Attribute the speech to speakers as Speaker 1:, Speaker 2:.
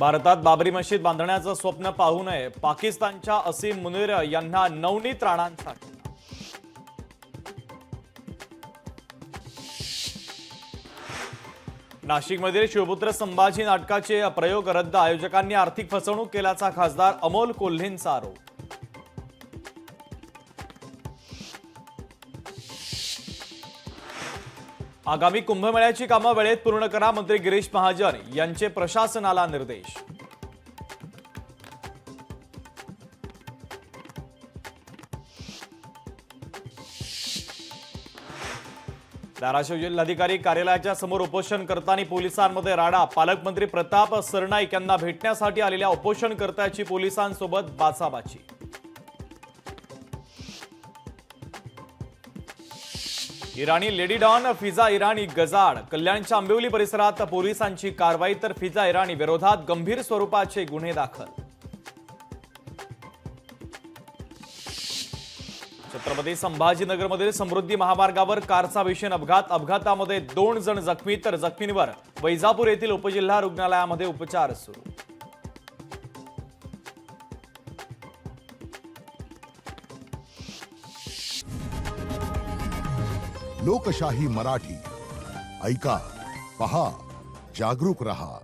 Speaker 1: भारतात बाबरी मशीद बांधण्याचं स्वप्न पाहू नये, पाकिस्तानच्या असीम मुनीर यांना नवनीत राणांसाठी. नाशिकमधील शिवपुत्र संभाजी नाटकाचे प्रयोग रद्द, आयोजकांनी आर्थिक फसवणूक केल्याचा खासदार अमोल कोल्हेंचा आरोप. आगामी कुंभमेळ्याची कामं वेळेत पूर्ण करा, मंत्री गिरीश महाजन यांचे प्रशासनाला निर्देश. धाराशिव जिल्हाधिकारी कार्यालयाच्या समोर उपोषण करताना पोलिसांमध्ये राडा, पालकमंत्री प्रताप सरनाईक यांना भेटण्यासाठी आलेल्या उपोषणकर्त्याची पोलिसांसोबत बाचाबाची. इराणी लेडी डॉन फिजा इराणी गजाड, कल्याणच्या आंबिवली परिसरात पोलिसांची कारवाई, तर फिजा इराणी विरोधात गंभीर स्वरूपाचे गुन्हे दाखल. छत्रपती संभाजीनगरमधील समृद्धी महामार्गावर कारचा भीषण अपघात, अपघातामध्ये 2 जण जखमी, तर जखमींवर वैजापूर येथील उपजिल्हा रुग्णालयामध्ये उपचार सुरू.
Speaker 2: लोकशाही मराठी ऐका, पहा, जागरूक रहा.